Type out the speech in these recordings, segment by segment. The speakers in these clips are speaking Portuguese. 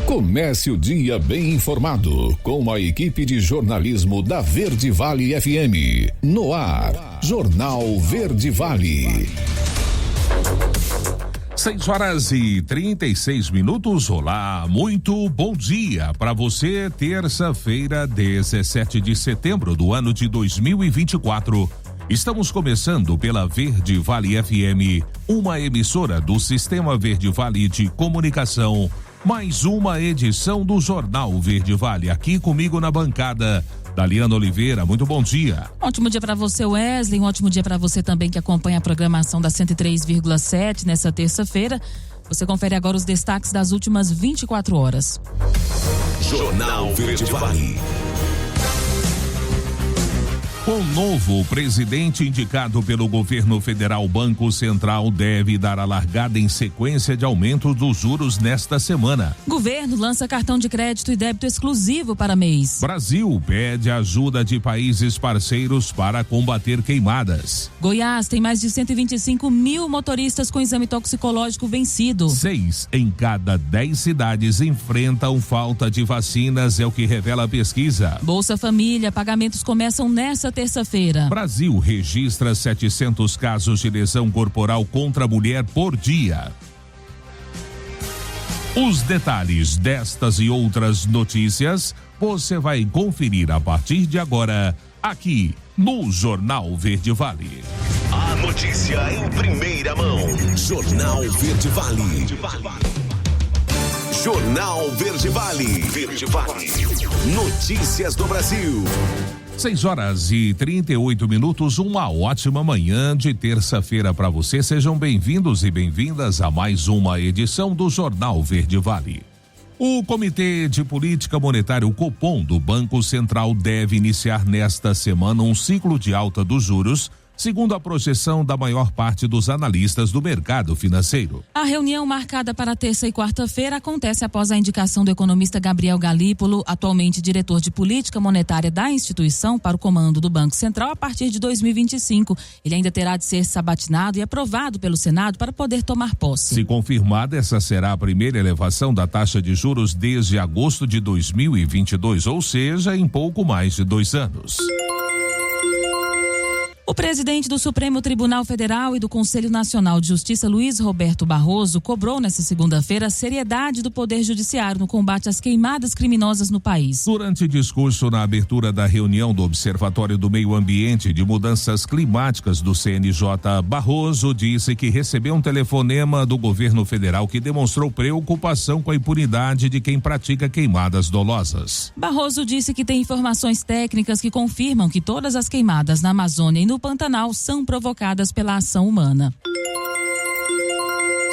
Comece o dia bem informado com a equipe de jornalismo da Verde Vale FM. No ar, Jornal Verde Vale. 6h36. Olá, muito bom dia para você. Terça-feira, 17 de setembro do ano de 2024. Estamos começando pela Verde Vale FM, uma emissora do Sistema Verde Vale de Comunicação. Mais uma edição do Jornal Verde Vale, aqui comigo na bancada, Daliana Oliveira. Muito bom dia. Ótimo dia para você, Wesley. Um ótimo dia para você também que acompanha a programação da 103,7 nessa terça-feira. Você confere agora os destaques das últimas 24 horas. Jornal Verde Vale. Com o novo presidente indicado pelo governo federal, o Banco Central deve dar a largada em sequência de aumento dos juros nesta semana. Governo lança cartão de crédito e débito exclusivo para mês. Brasil pede ajuda de países parceiros para combater queimadas. Goiás tem mais de 125 mil motoristas com exame toxicológico vencido. 6 em cada 10 cidades enfrentam falta de vacinas, é o que revela a pesquisa. Bolsa Família, pagamentos começam nessa terça-feira. Brasil registra 700 casos de lesão corporal contra a mulher por dia. Os detalhes destas e outras notícias você vai conferir a partir de agora, aqui no Jornal Verde Vale. A notícia em primeira mão. Jornal Verde Vale. Jornal Verde Vale. Verde Vale. Notícias do Brasil. 6h38. Uma ótima manhã de terça-feira para você. Sejam bem-vindos e bem-vindas a mais uma edição do Jornal Verde Vale. O Comitê de Política Monetária, o Copom, do Banco Central, deve iniciar nesta semana um ciclo de alta dos juros, segundo a projeção da maior parte dos analistas do mercado financeiro. A reunião marcada para terça e quarta-feira acontece após a indicação do economista Gabriel Galípolo, atualmente diretor de política monetária da instituição, para o comando do Banco Central a partir de 2025. Ele ainda terá de ser sabatinado e aprovado pelo Senado para poder tomar posse. Se confirmada, essa será a primeira elevação da taxa de juros desde agosto de 2022, ou seja, em pouco mais de 2 anos. O presidente do Supremo Tribunal Federal e do Conselho Nacional de Justiça, Luiz Roberto Barroso, cobrou nesta segunda-feira a seriedade do Poder Judiciário no combate às queimadas criminosas no país. Durante discurso na abertura da reunião do Observatório do Meio Ambiente de Mudanças Climáticas do CNJ, Barroso disse que recebeu um telefonema do governo federal que demonstrou preocupação com a impunidade de quem pratica queimadas dolosas. Barroso disse que tem informações técnicas que confirmam que todas as queimadas na Amazônia e no Pantanal são provocadas pela ação humana.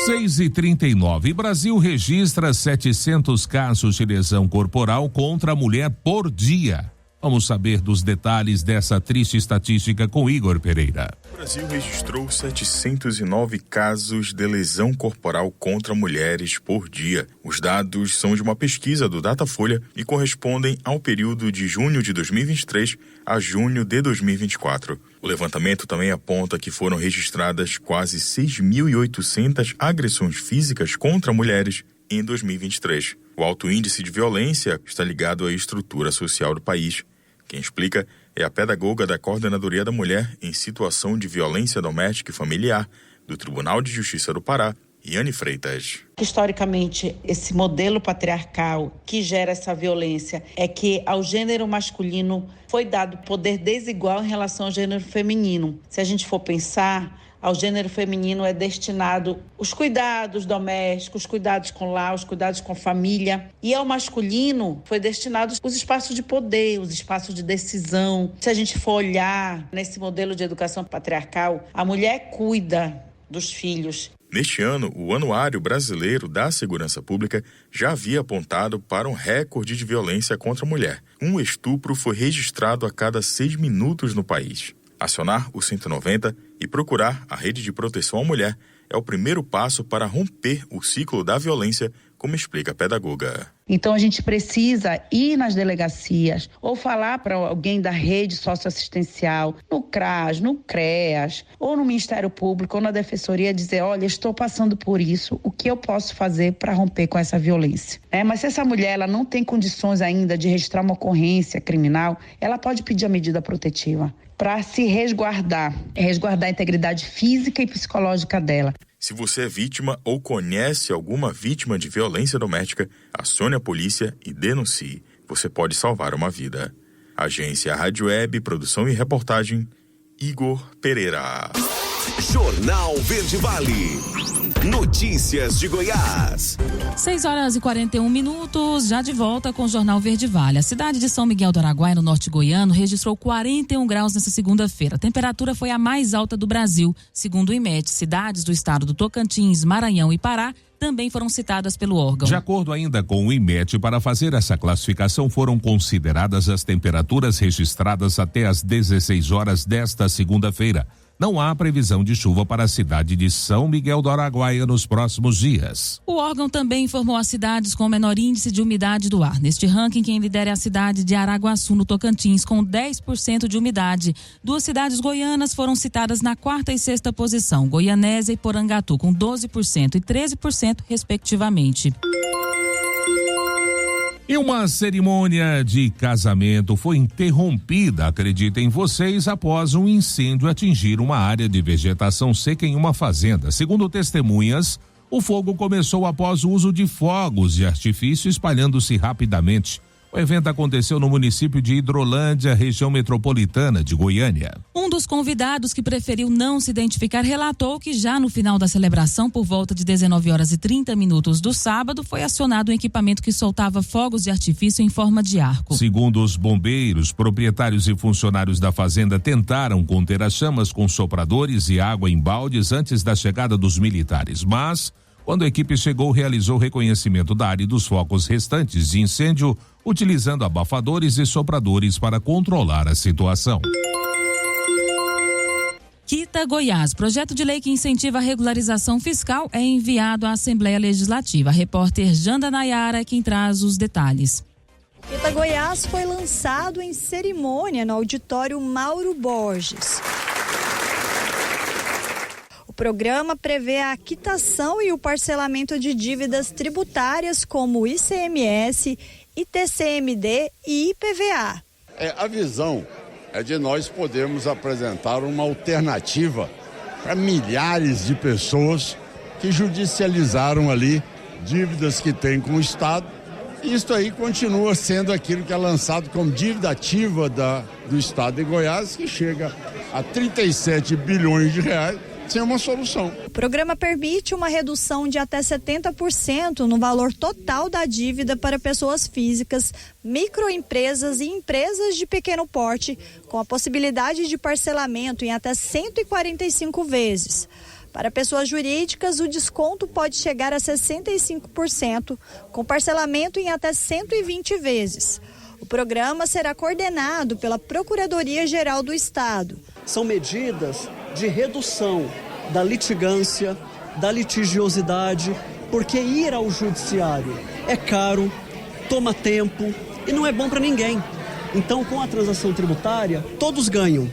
6h39. Brasil registra 700 casos de lesão corporal contra a mulher por dia. Vamos saber dos detalhes dessa triste estatística com Igor Pereira. O Brasil registrou 709 casos de lesão corporal contra mulheres por dia. Os dados são de uma pesquisa do Datafolha e correspondem ao período de junho de 2023 a junho de 2024. O levantamento também aponta que foram registradas quase 6.800 agressões físicas contra mulheres em 2023. O alto índice de violência está ligado à estrutura social do país. Quem explica é a pedagoga da Coordenadoria da Mulher em Situação de Violência Doméstica e Familiar do Tribunal de Justiça do Pará, Iane Freitas. Historicamente, esse modelo patriarcal que gera essa violência é que ao gênero masculino foi dado poder desigual em relação ao gênero feminino. Se a gente for pensar, ao gênero feminino é destinado os cuidados domésticos, os cuidados com lar, os cuidados com família. E ao masculino foi destinado os espaços de poder, os espaços de decisão. Se a gente for olhar nesse modelo de educação patriarcal, a mulher cuida dos filhos. Neste ano, o Anuário Brasileiro da Segurança Pública já havia apontado para um recorde de violência contra a mulher. Um estupro foi registrado a cada 6 minutos no país. Acionar o 190 e procurar a rede de proteção à mulher é o primeiro passo para romper o ciclo da violência como explica a pedagoga. Então a gente precisa ir nas delegacias ou falar para alguém da rede socioassistencial, no CRAS, no CREAS, ou no Ministério Público ou na Defensoria, dizer, olha, estou passando por isso, o que eu posso fazer para romper com essa violência? Mas se essa mulher ela não tem condições ainda de registrar uma ocorrência criminal, ela pode pedir a medida protetiva para se resguardar a integridade física e psicológica dela. Se você é vítima ou conhece alguma vítima de violência doméstica, acione a polícia e denuncie. Você pode salvar uma vida. Agência Rádio Web, produção e reportagem, Igor Pereira. Jornal Verde Vale. Notícias de Goiás. 6h41, já de volta com o Jornal Verde Vale. A cidade de São Miguel do Araguaia, no norte goiano, registrou 41 graus nesta segunda-feira. A temperatura foi a mais alta do Brasil. Segundo o IMET, cidades do estado do Tocantins, Maranhão e Pará também foram citadas pelo órgão. De acordo ainda com o IMET, para fazer essa classificação foram consideradas as temperaturas registradas até às 16 horas desta segunda-feira. Não há previsão de chuva para a cidade de São Miguel do Araguaia nos próximos dias. O órgão também informou as cidades com menor índice de umidade do ar. Neste ranking, quem lidera é a cidade de Araguaçu, no Tocantins, com 10% de umidade. Duas cidades goianas foram citadas na 4ª e 6ª posição, Goianésia e Porangatu, com 12% e 13%, respectivamente. E uma cerimônia de casamento foi interrompida, acreditem vocês, após um incêndio atingir uma área de vegetação seca em uma fazenda. Segundo testemunhas, o fogo começou após o uso de fogos de artifício, espalhando-se rapidamente. O evento aconteceu no município de Hidrolândia, região metropolitana de Goiânia. Um dos convidados, que preferiu não se identificar, relatou que já no final da celebração, por volta de 19h30 do sábado, foi acionado um equipamento que soltava fogos de artifício em forma de arco. Segundo os bombeiros, proprietários e funcionários da fazenda tentaram conter as chamas com sopradores e água em baldes antes da chegada dos militares, mas quando a equipe chegou, realizou reconhecimento da área e dos focos restantes de incêndio, utilizando abafadores e sopradores para controlar a situação. Quita Goiás. Projeto de lei que incentiva a regularização fiscal é enviado à Assembleia Legislativa. A repórter Janda Nayara quem traz os detalhes. Quita Goiás foi lançado em cerimônia no auditório Mauro Borges. O programa prevê a quitação e o parcelamento de dívidas tributárias como ICMS, ITCMD e IPVA. A visão é de nós podermos apresentar uma alternativa para milhares de pessoas que judicializaram ali dívidas que têm com o Estado. E isso aí continua sendo aquilo que é lançado como dívida ativa do Estado de Goiás, que chega a 37 bilhões de reais. Sem uma solução. O programa permite uma redução de até 70% no valor total da dívida para pessoas físicas, microempresas e empresas de pequeno porte, com a possibilidade de parcelamento em até 145 vezes. Para pessoas jurídicas, o desconto pode chegar a 65%, com parcelamento em até 120 vezes. O programa será coordenado pela Procuradoria-Geral do Estado. São medidas de redução da litigância, da litigiosidade, porque ir ao judiciário é caro, toma tempo e não é bom para ninguém. Então, com a transação tributária, todos ganham.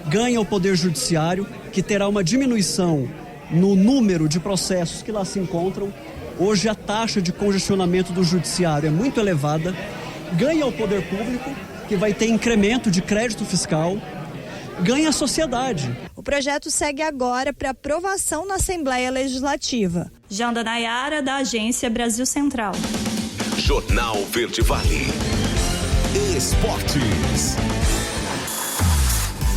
Ganha o Poder Judiciário, que terá uma diminuição no número de processos que lá se encontram. Hoje a taxa de congestionamento do judiciário é muito elevada. Ganha o Poder Público, que vai ter incremento de crédito fiscal. Ganha a sociedade. O projeto segue agora para aprovação na Assembleia Legislativa. Janda Nayara, da Agência Brasil Central. Jornal Verde Vale. Esportes.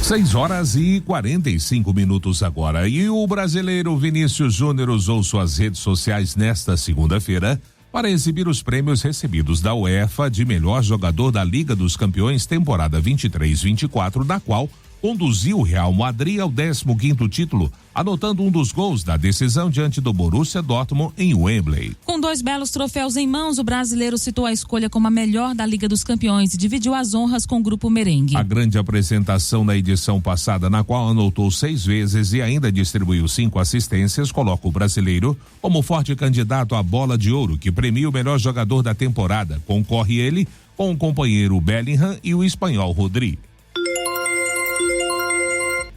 6h45 agora. E o brasileiro Vinícius Júnior usou suas redes sociais nesta segunda-feira para exibir os prêmios recebidos da UEFA de melhor jogador da Liga dos Campeões temporada 23-24, da qual conduziu o Real Madrid ao 15º título, anotando um dos gols da decisão diante do Borussia Dortmund em Wembley. Com 2 belos troféus em mãos, o brasileiro citou a escolha como a melhor da Liga dos Campeões e dividiu as honras com o grupo merengue. A grande apresentação na edição passada, na qual anotou 6 vezes e ainda distribuiu 5 assistências, coloca o brasileiro como forte candidato à Bola de Ouro, que premia o melhor jogador da temporada. Concorre ele com o companheiro Bellingham e o espanhol Rodri.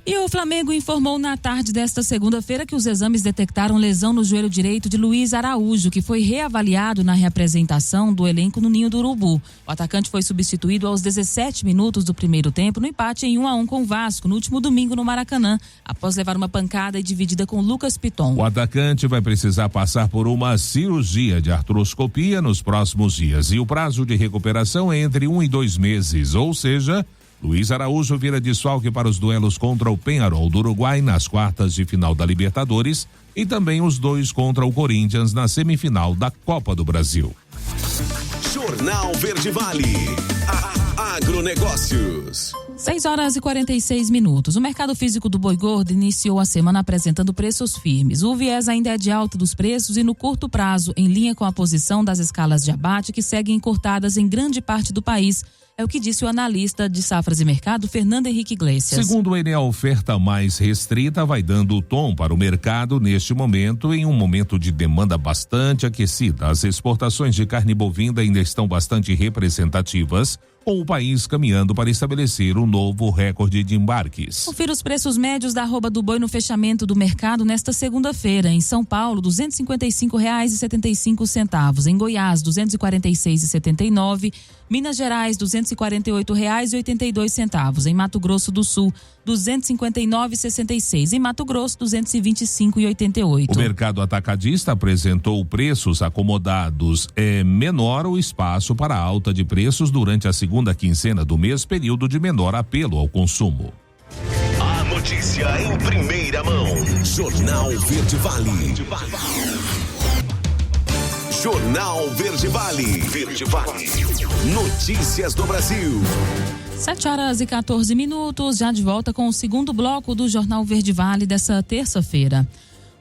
E o Flamengo informou na tarde desta segunda-feira que os exames detectaram lesão no joelho direito de Luiz Araújo, que foi reavaliado na reapresentação do elenco no Ninho do Urubu. O atacante foi substituído aos 17 minutos do primeiro tempo no empate em 1-1 com o Vasco no último domingo no Maracanã, após levar uma pancada e dividida com Lucas Piton. O atacante vai precisar passar por uma cirurgia de artroscopia nos próximos dias e o prazo de recuperação é entre 1 e 2 meses, ou seja, Luiz Araújo vira desfalque para os duelos contra o Peñarol do Uruguai nas quartas de final da Libertadores e também os 2 contra o Corinthians na semifinal da Copa do Brasil. Jornal Verde Vale. Agronegócios. 6h46. O mercado físico do boi gordo iniciou a semana apresentando preços firmes. O viés ainda é de alta dos preços e no curto prazo, em linha com a posição das escalas de abate que seguem encurtadas em grande parte do país. É o que disse o analista de safras e mercado, Fernando Henrique Iglesias. Segundo ele, a oferta mais restrita vai dando o tom para o mercado neste momento, em um momento de demanda bastante aquecida. As exportações de carne bovina ainda estão bastante representativas, com o país caminhando para estabelecer um novo recorde de embarques. Confira os preços médios da arroba do boi no fechamento do mercado nesta segunda-feira. Em São Paulo, R$ 255,75. Em Goiás, R$ 246,79. Minas Gerais, R$ 248,82. Em Mato Grosso do Sul, R$ 259,66. Em Mato Grosso, R$ 225,88. O mercado atacadista apresentou preços acomodados. É menor o espaço para alta de preços durante a segunda quinzena do mês, período de menor apelo ao consumo. A notícia em primeira mão. Jornal Verde Vale. Jornal Verde Vale. Verde Vale. Notícias do Brasil. 7h14, já de volta com o segundo bloco do Jornal Verde Vale dessa terça-feira.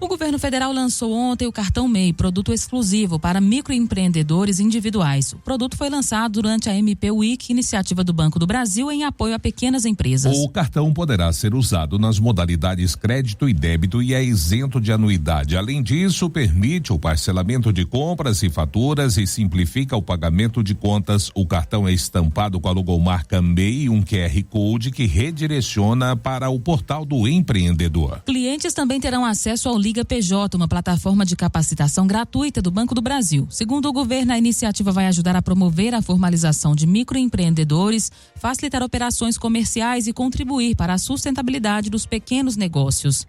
O governo federal lançou ontem o Cartão MEI, produto exclusivo para microempreendedores individuais. O produto foi lançado durante a MP Week, iniciativa do Banco do Brasil em apoio a pequenas empresas. O cartão poderá ser usado nas modalidades crédito e débito e é isento de anuidade. Além disso, permite o parcelamento de compras e faturas e simplifica o pagamento de contas. O cartão é estampado com a logomarca MEI e um QR Code que redireciona para o portal do empreendedor. Clientes também terão acesso ao Liga PJ, uma plataforma de capacitação gratuita do Banco do Brasil. Segundo o governo, a iniciativa vai ajudar a promover a formalização de microempreendedores, facilitar operações comerciais e contribuir para a sustentabilidade dos pequenos negócios.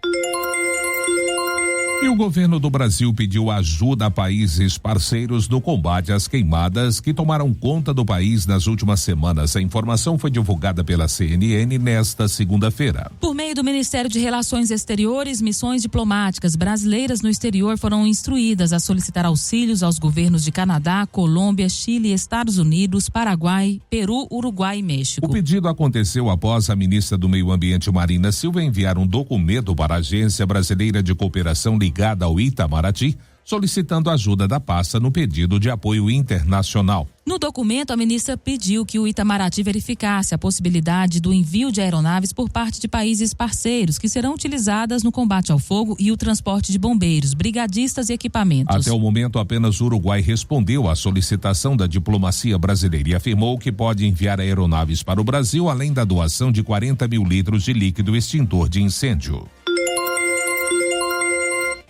E o governo do Brasil pediu ajuda a países parceiros no combate às queimadas que tomaram conta do país nas últimas semanas. A informação foi divulgada pela CNN nesta segunda-feira. Por meio do Ministério de Relações Exteriores, missões diplomáticas brasileiras no exterior foram instruídas a solicitar auxílios aos governos de Canadá, Colômbia, Chile, Estados Unidos, Paraguai, Peru, Uruguai e México. O pedido aconteceu após a ministra do Meio Ambiente, Marina Silva, enviar um documento para a Agência Brasileira de Cooperação ligada ao Itamaraty, solicitando ajuda da pasta no pedido de apoio internacional. No documento, a ministra pediu que o Itamaraty verificasse a possibilidade do envio de aeronaves por parte de países parceiros, que serão utilizadas no combate ao fogo e o transporte de bombeiros, brigadistas e equipamentos. Até o momento, apenas o Uruguai respondeu à solicitação da diplomacia brasileira e afirmou que pode enviar aeronaves para o Brasil, além da doação de 40 mil litros de líquido extintor de incêndio.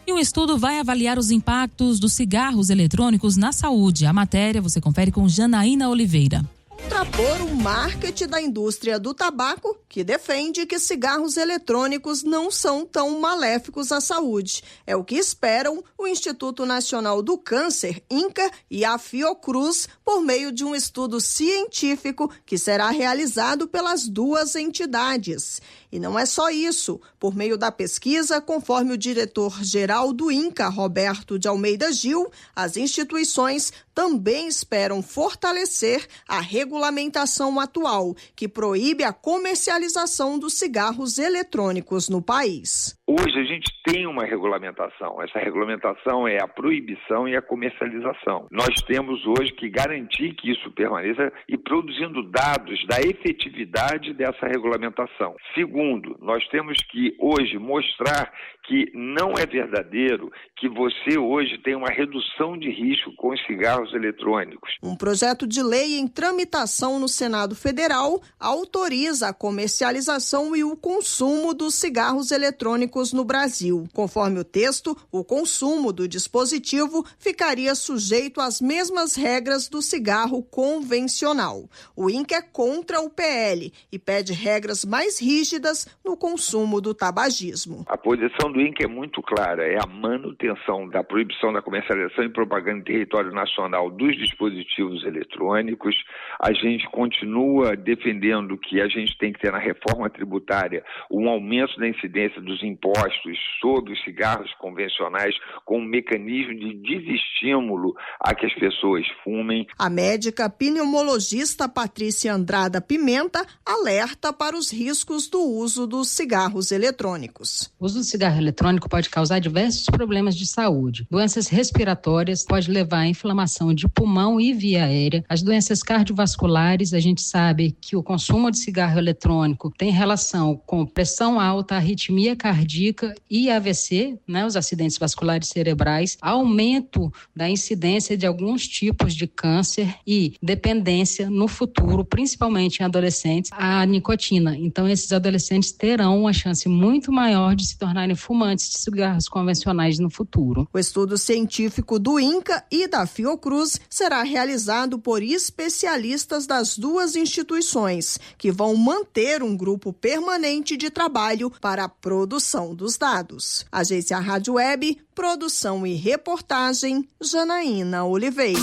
E um estudo vai avaliar os impactos dos cigarros eletrônicos na saúde. A matéria você confere com Janaína Oliveira. Contrapor o marketing da indústria do tabaco, que defende que cigarros eletrônicos não são tão maléficos à saúde. É o que esperam o Instituto Nacional do Câncer, INCA, e a Fiocruz, por meio de um estudo científico que será realizado pelas duas entidades. E não é só isso. Por meio da pesquisa, conforme o diretor-geral do INCA, Roberto de Almeida Gil, as instituições também esperam fortalecer a regulamentação atual, que proíbe a comercialização dos cigarros eletrônicos no país. Hoje a gente tem uma regulamentação. Essa regulamentação é a proibição e a comercialização. Nós temos hoje que garantir que isso permaneça e produzindo dados da efetividade dessa regulamentação. Segundo, nós temos que hoje mostrar que não é verdadeiro que você hoje tem uma redução de risco com os cigarros eletrônicos. Um projeto de lei em tramitação no Senado Federal autoriza a comercialização e o consumo dos cigarros eletrônicos no Brasil. Conforme o texto, o consumo do dispositivo ficaria sujeito às mesmas regras do cigarro convencional. O INCA é contra o PL e pede regras mais rígidas no consumo do tabagismo. A posição do INCA é muito clara, é a manutenção da proibição da comercialização e propaganda em território nacional dos dispositivos eletrônicos. A gente continua defendendo que a gente tem que ter na reforma tributária um aumento da incidência dos impostos sobre os cigarros convencionais com um mecanismo de desestímulo a que as pessoas fumem. A médica pneumologista Patrícia Andrada Pimenta alerta para os riscos do uso dos cigarros eletrônicos. O uso do cigarro eletrônico pode causar diversos problemas de saúde. Doenças respiratórias, pode levar à inflamação de pulmão e via aérea. As doenças cardiovasculares, a gente sabe que o consumo de cigarro eletrônico tem relação com pressão alta, arritmia cardíaca e AVC, os acidentes vasculares cerebrais, aumento da incidência de alguns tipos de câncer e dependência no futuro, principalmente em adolescentes, à nicotina. Então, esses adolescentes terão uma chance muito maior de se tornarem fumantes de cigarros convencionais no futuro. O estudo científico do INCA e da Fiocruz será realizado por especialistas das duas instituições, que vão manter um grupo permanente de trabalho para a produção dos dados. Agência Rádio Web, produção e reportagem, Janaína Oliveira.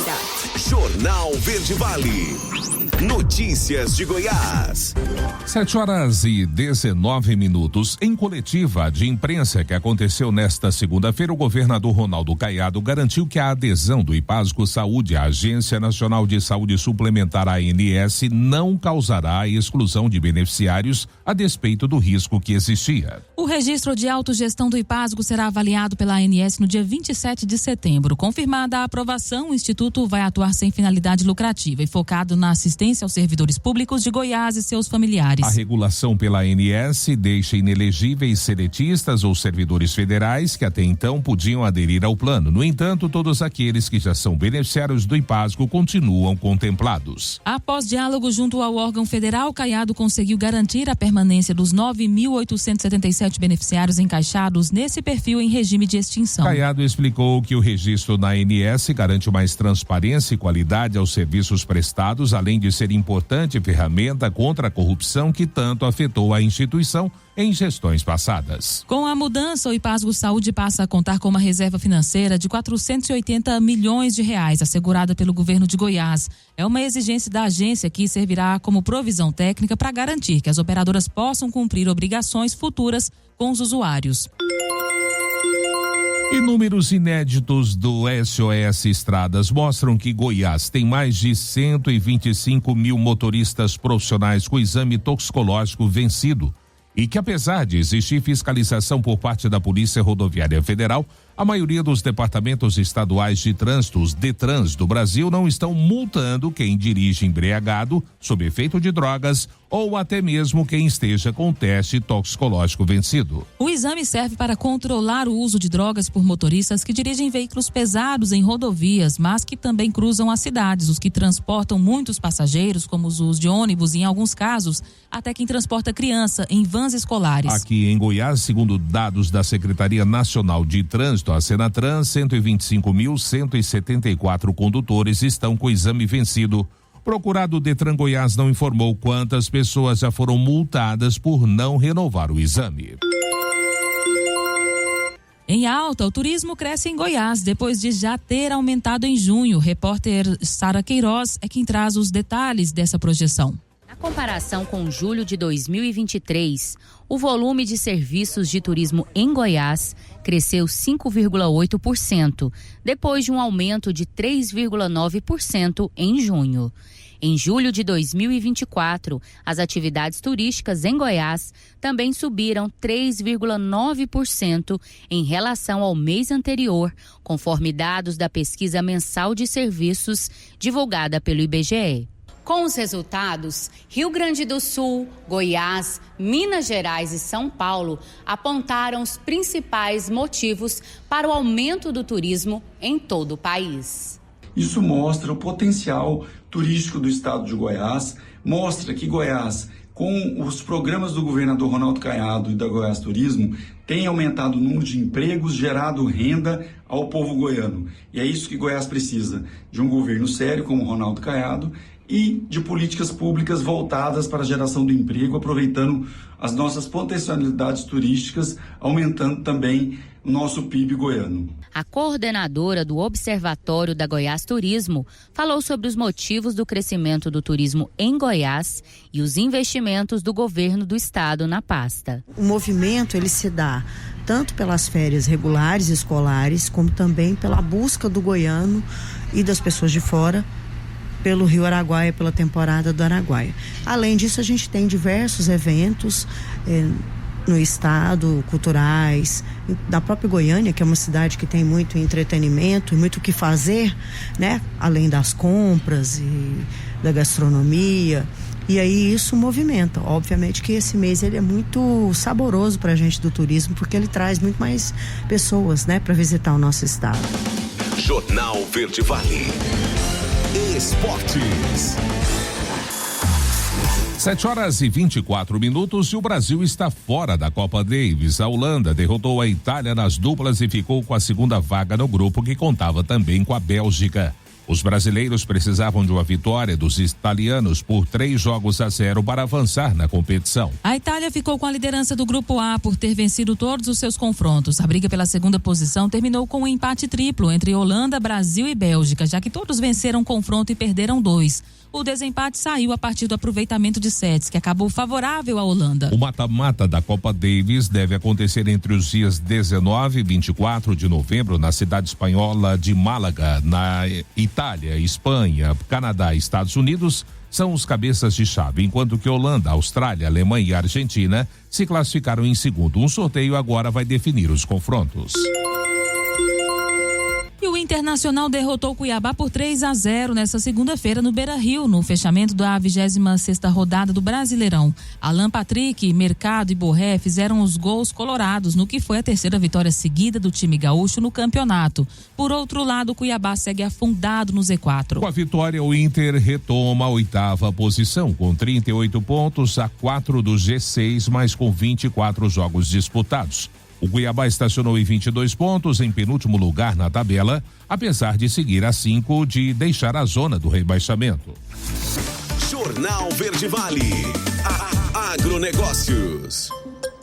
Jornal Verde Vale. Notícias de Goiás. 7h19. Em coletiva de imprensa que aconteceu nesta segunda-feira, o governador Ronaldo Caiado garantiu que a adesão do Ipasgo Saúde à Agência Nacional de Saúde Suplementar ANS não causará a exclusão de beneficiários a despeito do risco que existia. O registro de autogestão do Ipasgo será avaliado pela ANS no dia 27 de setembro. Confirmada a aprovação, o Instituto vai atuar sem finalidade lucrativa e focado na assistência aos servidores públicos de Goiás e seus familiares. A regulação pela ANS deixa inelegíveis sedetistas ou servidores federais que até então podiam aderir ao plano. No entanto, todos aqueles que já são beneficiários do Ipasgo continuam contemplados. Após diálogo junto ao órgão federal, Caiado conseguiu garantir a permanência dos 9.877 beneficiários encaixados nesse perfil em regime de extinção. Caiado explicou que o registro na ANS garante mais transparência e qualidade aos serviços prestados, além de ser importante ferramenta contra a corrupção que tanto afetou a instituição em gestões passadas. Com a mudança, o Ipasgo Saúde passa a contar com uma reserva financeira de 480 milhões de reais, assegurada pelo governo de Goiás. É uma exigência da agência que servirá como provisão técnica para garantir que as operadoras possam cumprir obrigações futuras com os usuários. E números inéditos do SOS Estradas mostram que Goiás tem mais de 125 mil motoristas profissionais com exame toxicológico vencido e que, apesar de existir fiscalização por parte da Polícia Rodoviária Federal, a maioria dos departamentos estaduais de trânsito, os DETRANs do Brasil, não estão multando quem dirige embriagado, sob efeito de drogas ou até mesmo quem esteja com teste toxicológico vencido. O exame serve para controlar o uso de drogas por motoristas que dirigem veículos pesados em rodovias, mas que também cruzam as cidades, os que transportam muitos passageiros, como os de ônibus e, em alguns casos, até quem transporta criança em vans escolares. Aqui em Goiás, segundo dados da Secretaria Nacional de Trânsito, a Senatran, 125.174 condutores estão com exame vencido. Procurado Detran Goiás não informou quantas pessoas já foram multadas por não renovar o exame. Em alta, o turismo cresce em Goiás, depois de já ter aumentado em junho. O repórter Sara Queiroz é quem traz os detalhes dessa projeção. Na comparação com julho de 2023, o volume de serviços de turismo em Goiás cresceu 5,8%, depois de um aumento de 3,9% em junho. Em julho de 2024, as atividades turísticas em Goiás também subiram 3,9% em relação ao mês anterior, conforme dados da pesquisa mensal de serviços divulgada pelo IBGE. Com os resultados, Rio Grande do Sul, Goiás, Minas Gerais e São Paulo apontaram os principais motivos para o aumento do turismo em todo o país. Isso mostra o potencial turístico do estado de Goiás, mostra que Goiás, com os programas do governador Ronaldo Caiado e da Goiás Turismo, tem aumentado o número de empregos, gerado renda ao povo goiano. E é isso que Goiás precisa, de um governo sério como o Ronaldo Caiado e de políticas públicas voltadas para a geração do emprego, aproveitando as nossas potencialidades turísticas, aumentando também o nosso PIB goiano. A coordenadora do Observatório da Goiás Turismo falou sobre os motivos do crescimento do turismo em Goiás e os investimentos do governo do estado na pasta. O movimento ele se dá tanto pelas férias regulares escolares, como também pela busca do goiano e das pessoas de fora pelo Rio Araguaia, pela temporada do Araguaia. Além disso, a gente tem diversos eventos no estado, culturais, da própria Goiânia, que é uma cidade que tem muito entretenimento e muito o que fazer, né? Além das compras e da gastronomia. E aí isso movimenta. Obviamente que esse mês ele é muito saboroso para a gente do turismo, porque ele traz muito mais pessoas, né, para visitar o nosso estado. Jornal Verde Vale. Esportes. 7h24 e o Brasil está fora da Copa Davis. A Holanda derrotou a Itália nas duplas e ficou com a segunda vaga no grupo, que contava também com a Bélgica. Os brasileiros precisavam de uma vitória dos italianos por 3-0 para avançar na competição. A Itália ficou com a liderança do Grupo A por ter vencido todos os seus confrontos. A briga pela segunda posição terminou com um empate triplo entre Holanda, Brasil e Bélgica, já que todos venceram o confronto e perderam 2. O desempate saiu a partir do aproveitamento de sets, que acabou favorável à Holanda. O mata-mata da Copa Davis deve acontecer entre os dias 19 e 24 de novembro na cidade espanhola de Málaga, na Itália, Espanha, Canadá e Estados Unidos são os cabeças de chave, enquanto que Holanda, Austrália, Alemanha e Argentina se classificaram em segundo. Um sorteio agora vai definir os confrontos. E o Internacional derrotou o Cuiabá por 3-0 nesta segunda-feira no Beira-Rio, no fechamento da 26ª rodada do Brasileirão. Alan Patrick, Mercado e Borré fizeram os gols colorados, no que foi a terceira vitória seguida do time gaúcho no campeonato. Por outro lado, o Cuiabá segue afundado no Z4. Com a vitória, o Inter retoma a 8ª posição, com 38 pontos, a 4 do G6, mas com 24 jogos disputados. O Cuiabá estacionou em 22 pontos, em penúltimo lugar na tabela, apesar de seguir a 5 de deixar a zona do rebaixamento. Jornal Verde Vale. Agronegócios.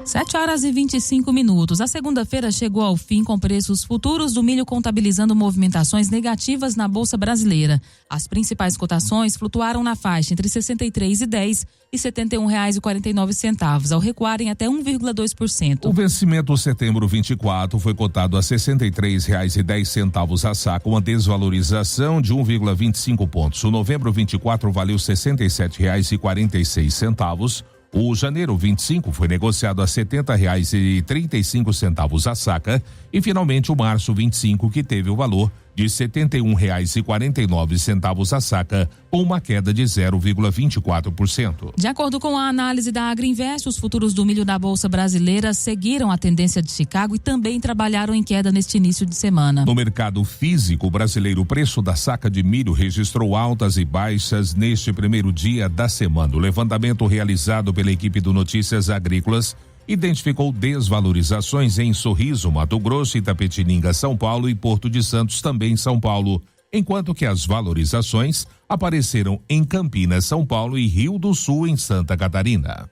7h25. A segunda-feira chegou ao fim com preços futuros do milho contabilizando movimentações negativas na Bolsa Brasileira. As principais cotações flutuaram na faixa entre R$ 63,10 e R$ 71,49, ao recuarem até 1,2%. O vencimento setembro 24 foi cotado a R$ 63,10 a saco, uma desvalorização de 1,25 pontos. O novembro 24 valeu R$ 67,46. O janeiro 25 foi negociado a R$ 70,35 a saca e finalmente o março 25, que teve o valor de R$ 71,49 a saca, com uma queda de 0,24%. De acordo com a análise da Agriinvest, os futuros do milho da Bolsa Brasileira seguiram a tendência de Chicago e também trabalharam em queda neste início de semana. No mercado físico brasileiro, o preço da saca de milho registrou altas e baixas neste primeiro dia da semana. O levantamento realizado pela equipe do Notícias Agrícolas identificou desvalorizações em Sorriso, Mato Grosso, Itapetininga, São Paulo e Porto de Santos, também São Paulo, enquanto que as valorizações apareceram em Campinas, São Paulo e Rio do Sul, em Santa Catarina.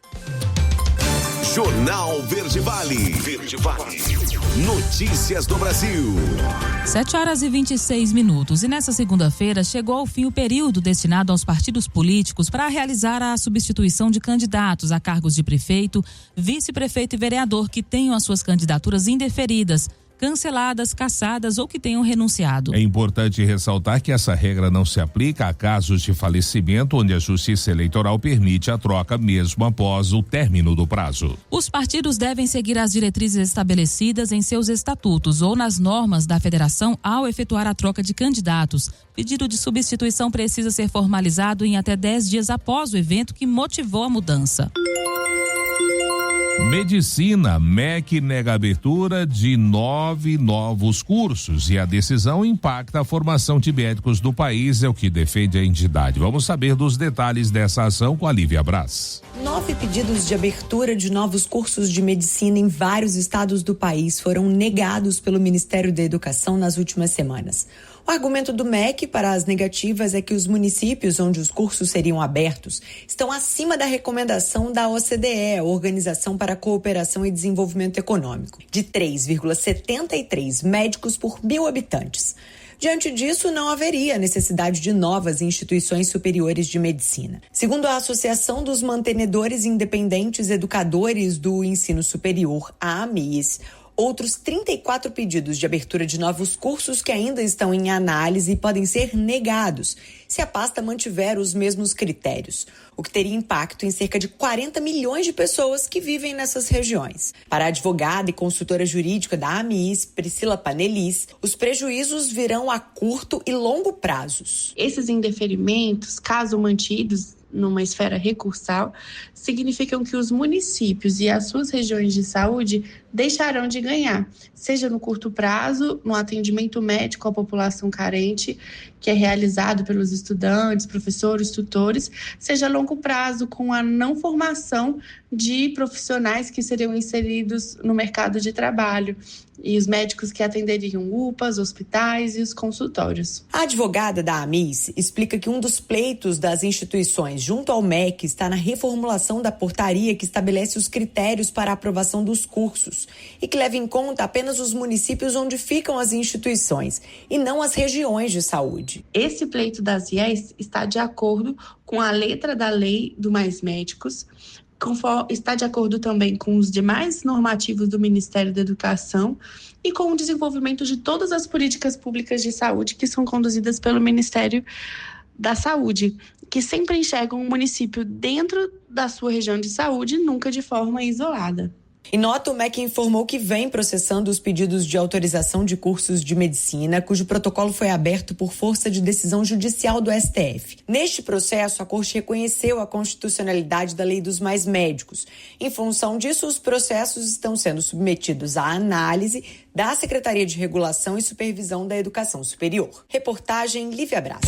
Jornal Verde Vale. Notícias do Brasil. 7h26. E nessa segunda-feira chegou ao fim o período destinado aos partidos políticos para realizar a substituição de candidatos a cargos de prefeito, vice-prefeito e vereador que tenham as suas candidaturas indeferidas, canceladas, cassadas ou que tenham renunciado. É importante ressaltar que essa regra não se aplica a casos de falecimento onde a Justiça Eleitoral permite a troca mesmo após o término do prazo. Os partidos devem seguir as diretrizes estabelecidas em seus estatutos ou nas normas da federação ao efetuar a troca de candidatos. Pedido de substituição precisa ser formalizado em até 10 dias após o evento que motivou a mudança. Medicina, MEC nega abertura de 9 novos cursos e a decisão impacta a formação de médicos do país, é o que defende a entidade. Vamos saber dos detalhes dessa ação com a Lívia Braz. 9 pedidos de abertura de novos cursos de medicina em vários estados do país foram negados pelo Ministério da Educação nas últimas semanas. O argumento do MEC para as negativas é que os municípios onde os cursos seriam abertos estão acima da recomendação da OCDE, a Organização para a Cooperação e Desenvolvimento Econômico, de 3,73 médicos por 1.000 habitantes. Diante disso, não haveria necessidade de novas instituições superiores de medicina. Segundo a Associação dos Mantenedores Independentes Educadores do Ensino Superior, a AMIS, outros 34 pedidos de abertura de novos cursos que ainda estão em análise podem ser negados se a pasta mantiver os mesmos critérios, o que teria impacto em cerca de 40 milhões de pessoas que vivem nessas regiões. Para a advogada e consultora jurídica da AMIS, Priscila Panelis, os prejuízos virão a curto e longo prazos. Esses indeferimentos, caso mantidos numa esfera recursal, significam que os municípios e as suas regiões de saúde deixarão de ganhar, seja no curto prazo, no atendimento médico à população carente, que é realizado pelos estudantes, professores, tutores, seja a longo prazo, com a não formação de profissionais que seriam inseridos no mercado de trabalho e os médicos que atenderiam UPAs, hospitais e os consultórios. A advogada da AMIS explica que um dos pleitos das instituições junto ao MEC está na reformulação da portaria que estabelece os critérios para a aprovação dos cursos e que leva em conta apenas os municípios onde ficam as instituições e não as regiões de saúde. Esse pleito das IES está de acordo com a letra da lei do Mais Médicos, está de acordo também com os demais normativos do Ministério da Educação e com o desenvolvimento de todas as políticas públicas de saúde que são conduzidas pelo Ministério da Saúde, que sempre enxergam o município dentro da sua região de saúde, nunca de forma isolada. Em nota, o MEC informou que vem processando os pedidos de autorização de cursos de medicina, cujo protocolo foi aberto por força de decisão judicial do STF. Neste processo, a Corte reconheceu a constitucionalidade da Lei dos Mais Médicos. Em função disso, os processos estão sendo submetidos à análise da Secretaria de Regulação e Supervisão da Educação Superior. Reportagem Lívia Braz.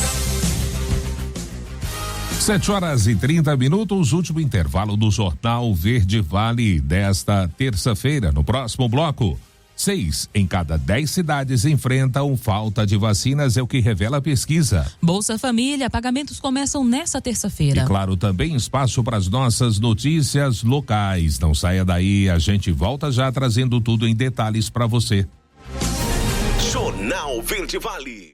7h30, último intervalo do Jornal Verde Vale desta terça-feira. No próximo bloco, 6 em cada 10 cidades enfrentam falta de vacinas, é o que revela a pesquisa. Bolsa Família, pagamentos começam nesta terça-feira. E claro, também espaço para as nossas notícias locais. Não saia daí, a gente volta já trazendo tudo em detalhes para você. Jornal Verde Vale.